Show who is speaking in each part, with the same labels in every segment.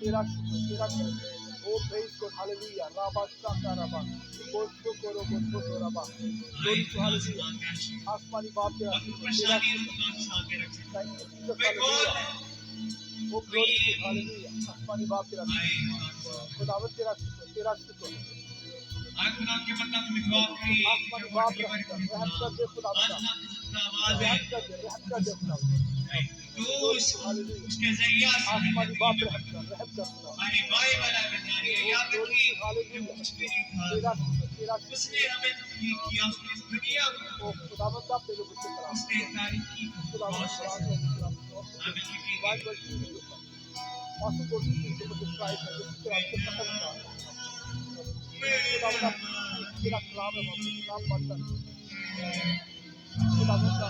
Speaker 1: तेरा शुक्र, तेरा शुक्र। ओ प्रेज गॉड, हालेलुया। राबा शाका राबा, बोशो करो बोशो तो राबा। Glory to hallelujah. आसमानी बाप तेरा शुक्र, तेरा शुक्र। Thank you Jesus, hallelujah. Oh glory to hallelujah. आसमानी बाप तेरा शुक्र, खुदावंद तेरा शुक्र, तेरा शुक्र। आसमानी बाप रहम कर दे खुदावंद, रहम कर दे, रहम कर दे खुदावंद। उसके जरिए आसमानी बाप रहम कर हमारी बाइबल है याद रखिए तेरा उसने हमें तकलीफ किया, उसने इस दुनिया को खुदावंद आप तेरे बच्चे करा, उसने तारीफ की खुदावंद बाइबल की also go to the describe the खुदावंद तेरा कलाम है, बाप कलाम पढ़ता खुदावंद का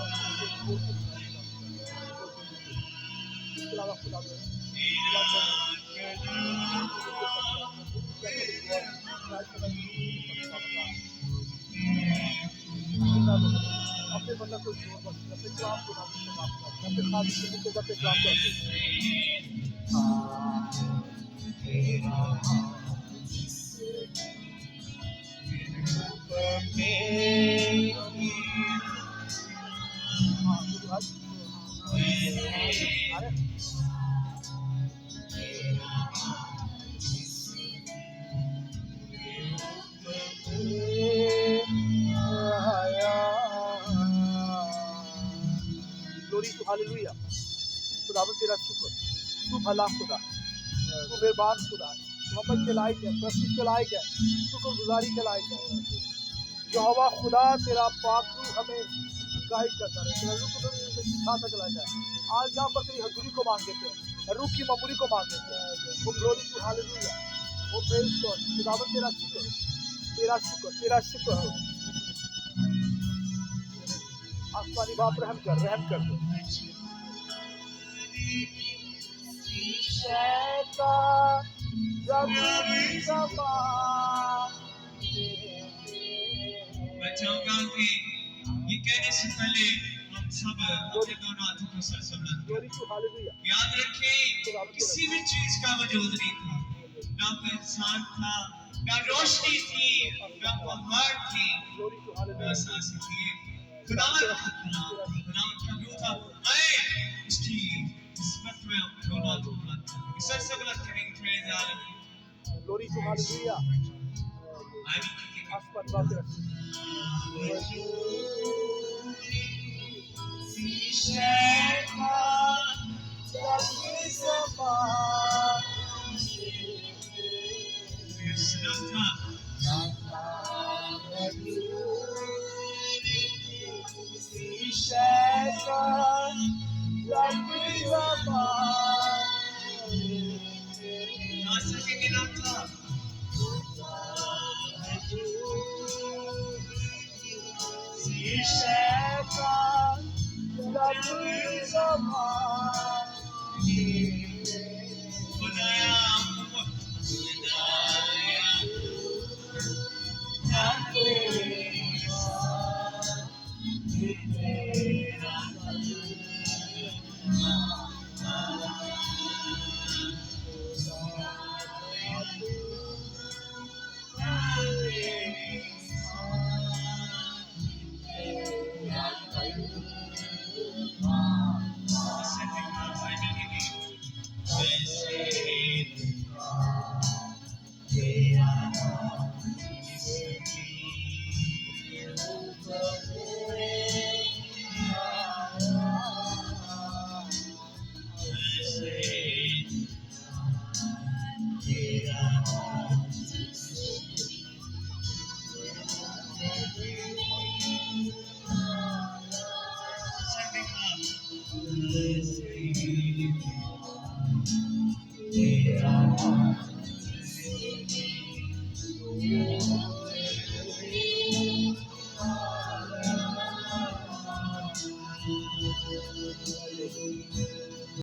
Speaker 1: खुदावंद अपने बंदा को जोर बस अपने कलाम को नाम अपने खास को अपने कलाम करते ग्लोरी टू हालेलुया। खुदावंद तेरा शुक्र, तू भला खुदा, तू मेहरबान खुदा है, मोहब्बत के लायक है, प्रस्तुत के लायक है, शुक्रगुजारी के लायक है। यहोवा खुदा तेरा पाक रूह हमें गाइड करता रहे, तेरा रूह हमें सिखाता चला जाए। आज यहाँ पर तेरी हजूरी को मांग देते हैं, रूह की ममूरी को मांग देते हैं। वो ग्लोरी टू हालेलुया, वो प्रेज गॉड। खुदावंद तेरा शुक्र, तेरा शुक्र, तेरा शुक्र हो। आसमानी बाप रहम कर, रहम कर।
Speaker 2: मैं चाहूंगा कि ये कहने से पहले हम सब अपने दोनों हाथों को सर संबंध याद रखें, किसी भी चीज का वजूद नहीं था, ना कोई इंसान था, ना रोशनी थी, ना पहाड़ थी, बस आंसू थी। खुदावंद का रूह था, आए उसकी किस्मत में हम दोनों हाथों को सर संबंध करेंगे। Praise hallelujah,
Speaker 1: glory to hallelujah. आसमान बाप तेरा